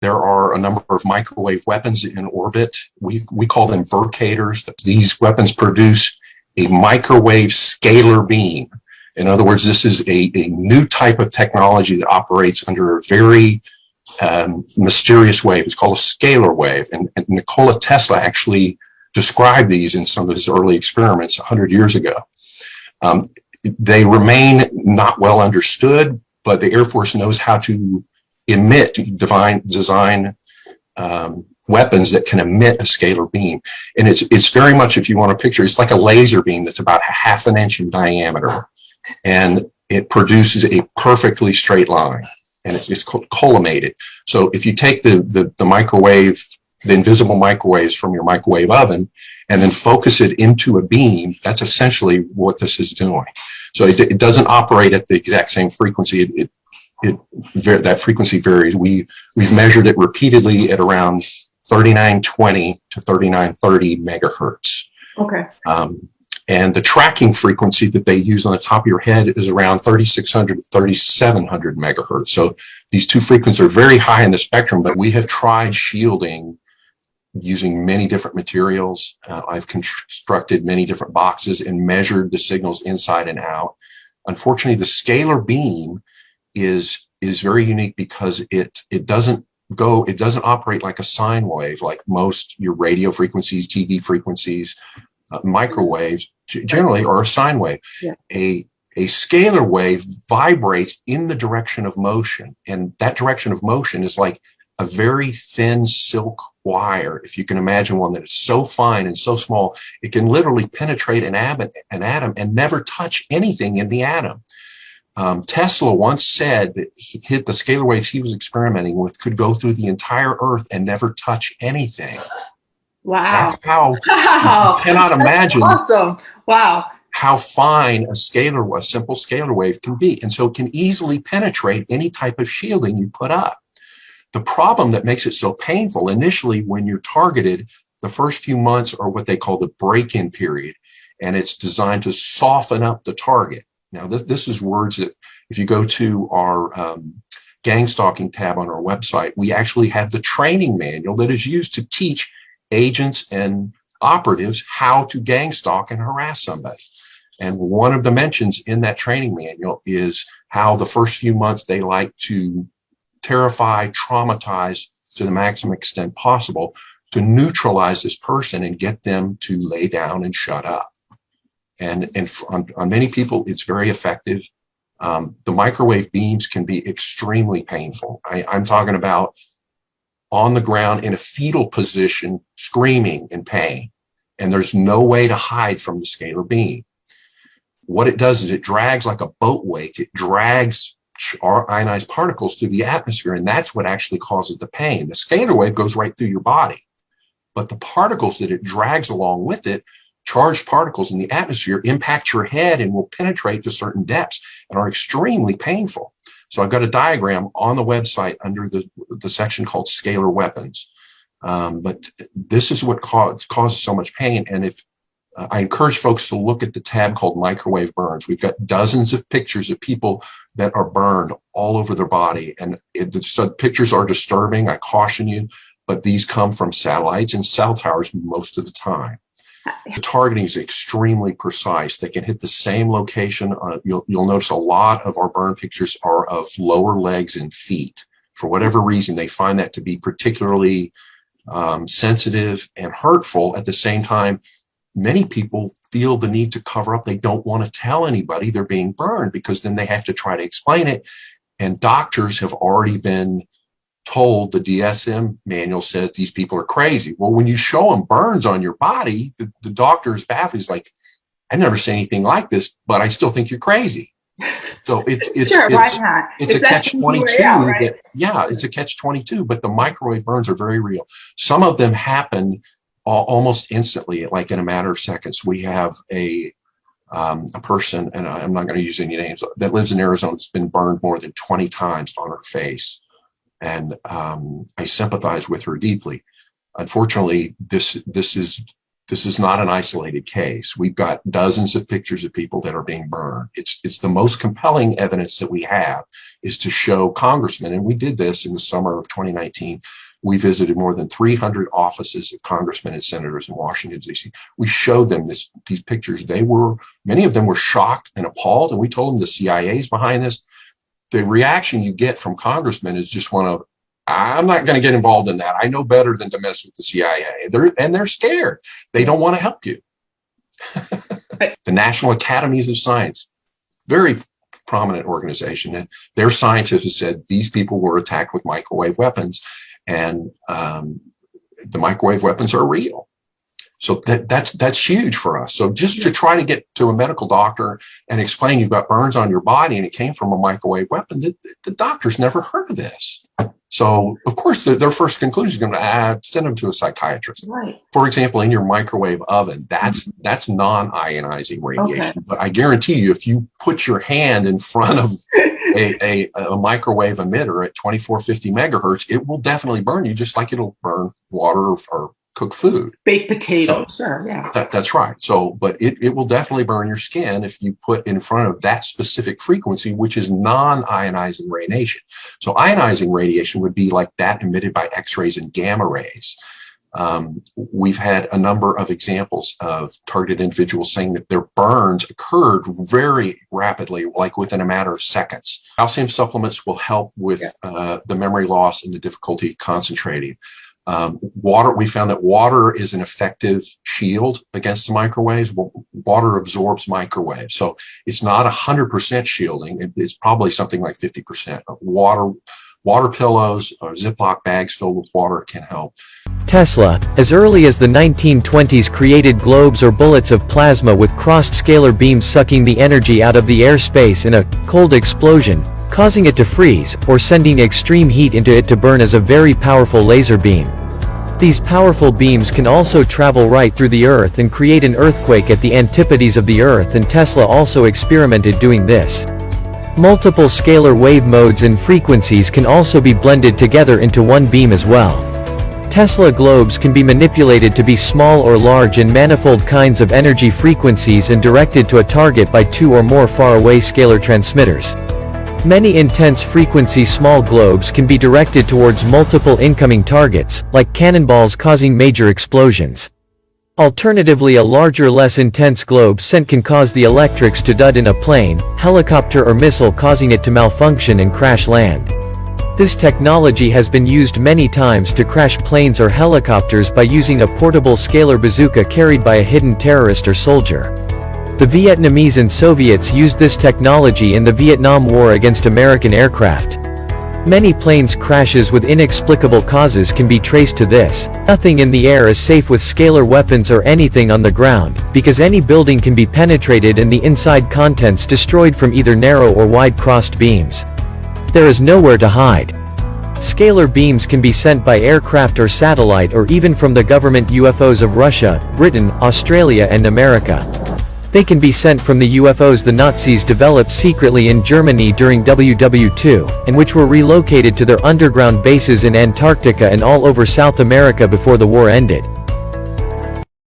There are a number of microwave weapons in orbit. We call them Vercators. These weapons produce a microwave scalar beam. In other words, this is a new type of technology that operates under a very mysterious wave. It's called a scalar wave. And Nikola Tesla actually described these in some of his early experiments 100 years ago. They remain not well understood, but the Air Force knows how to design weapons that can emit a scalar beam. And it's very much, if you want a picture, it's like a laser beam that's about 1/2 inch in diameter. And it produces a perfectly straight line. And it's collimated. So if you take the microwave, the invisible microwaves from your microwave oven, and then focus it into a beam, that's essentially what this is doing. So it doesn't operate at the exact same frequency. That frequency varies. We've measured it repeatedly at around 3920 to 3930 megahertz. Okay. And the tracking frequency that they use on the top of your head is around 3600 to 3700 megahertz. So these two frequencies are very high in the spectrum, but we have tried shielding using many different materials. I've constructed many different boxes and measured the signals inside and out. Unfortunately, the scalar beam is very unique because it doesn't operate like a sine wave, like most your radio frequencies, TV frequencies. Microwaves generally are a sine wave. Yeah. A scalar wave vibrates in the direction of motion, and that direction of motion is like a very thin silk wire. If you can imagine one that is so fine and so small, it can literally penetrate an atom and never touch anything in the atom. Tesla once said that the scalar waves he was experimenting with could go through the entire Earth and never touch anything. Wow. That's how you cannot imagine. Awesome. Wow. How fine a simple scalar wave can be. And so it can easily penetrate any type of shielding you put up. The problem that makes it so painful initially when you're targeted, the first few months are what they call the break-in period. And it's designed to soften up the target. Now, this is words that if you go to our gang stalking tab on our website, we actually have the training manual that is used to teach agents and operatives how to gang stalk and harass somebody. And one of the mentions in that training manual is how the first few months they like to terrify, traumatize to the maximum extent possible to neutralize this person and get them to lay down and shut up. And on many people, it's very effective. The microwave beams can be extremely painful. I'm talking about on the ground in a fetal position, screaming in pain. And there's no way to hide from the scalar beam. What it does is it drags like a boat wake. It drags our ionized particles through the atmosphere, and that's what actually causes the pain. The scalar wave goes right through your body, but the particles that it drags along with it, charged particles in the atmosphere, impact your head and will penetrate to certain depths and are extremely painful. So I've got a diagram on the website under the section called scalar weapons. But this is what causes so much pain. And if I encourage folks to look at the tab called microwave burns. We've got dozens of pictures of people that are burned all over their body. And the pictures are disturbing, I caution you, but these come from satellites and cell towers most of the time. The targeting is extremely precise. They can hit the same location. You'll notice a lot of our burn pictures are of lower legs and feet. For whatever reason, they find that to be particularly sensitive and hurtful. At the same time, many people feel the need to cover up. They don't want to tell anybody they're being burned because then they have to try to explain it. And doctors have already been told, the DSM manual says these people are crazy. Well, when you show them burns on your body, the doctor is baffled. He's like, I've never seen anything like this, but I still think you're crazy. So it's a catch-22. Right? It's a catch-22, but the microwave burns are very real. Some of them happen almost instantly, like in a matter of seconds. We have a person, and I'm not going to use any names, that lives in Arizona that's been burned more than 20 times on her face. And I sympathize with her deeply. Unfortunately, this is This is not an isolated case. We've got dozens of pictures of people that are being burned. It's the most compelling evidence that we have is to show congressmen, and we did this in the summer of 2019. We visited more than 300 offices of congressmen and senators in Washington, D.C. We showed them these pictures. Many of them were shocked and appalled, and we told them the CIA is behind this. The reaction you get from congressmen is just one of, I'm not going to get involved in that. I know better than to mess with the CIA. They're scared. They don't want to help you. The National Academies of Science, very prominent organization. And their scientists have said these people were attacked with microwave weapons, and the microwave weapons are real. So that's huge for us. So just to try to get to a medical doctor and explain you've got burns on your body and it came from a microwave weapon, the doctor's never heard of this. So, of course, their first conclusion is going to send them to a psychiatrist. Right. For example, in your microwave oven, that's non-ionizing radiation. Okay. But I guarantee you, if you put your hand in front of a microwave emitter at 2450 megahertz, it will definitely burn you, just like it'll burn water or cook food. Baked potato, sure, yeah. That's right. So, but it will definitely burn your skin if you put in front of that specific frequency, which is non-ionizing radiation. So ionizing radiation would be like that emitted by X-rays and gamma rays. We've had a number of examples of targeted individuals saying that their burns occurred very rapidly, like within a matter of seconds. Calcium supplements will help with the memory loss and the difficulty concentrating. Water, we found that water is an effective shield against the microwaves. Water absorbs microwaves. So it's not 100% shielding. It's probably something like 50%. Water pillows or Ziploc bags filled with water can help. Tesla, as early as the 1920s, created globes or bullets of plasma with crossed scalar beams sucking the energy out of the airspace in a cold explosion, causing it to freeze, or sending extreme heat into it to burn as a very powerful laser beam. These powerful beams can also travel right through the Earth and create an earthquake at the antipodes of the Earth, and Tesla also experimented doing this. Multiple scalar wave modes and frequencies can also be blended together into one beam as well. Tesla globes can be manipulated to be small or large in manifold kinds of energy frequencies and directed to a target by two or more faraway scalar transmitters. Many intense frequency small globes can be directed towards multiple incoming targets, like cannonballs causing major explosions. Alternatively, a larger, less intense globe sent can cause the electrics to dud in a plane, helicopter or missile, causing it to malfunction and crash land. This technology has been used many times to crash planes or helicopters by using a portable scalar bazooka carried by a hidden terrorist or soldier. The Vietnamese and Soviets used this technology in the Vietnam War against American aircraft. Many planes crashes with inexplicable causes can be traced to this. Nothing in the air is safe with scalar weapons or anything on the ground, because any building can be penetrated and the inside contents destroyed from either narrow or wide crossed beams. There is nowhere to hide. Scalar beams can be sent by aircraft or satellite, or even from the government UFOs of Russia, Britain, Australia and America. They can be sent from the UFOs the Nazis developed secretly in Germany during WW2, and which were relocated to their underground bases in Antarctica and all over South America before the war ended.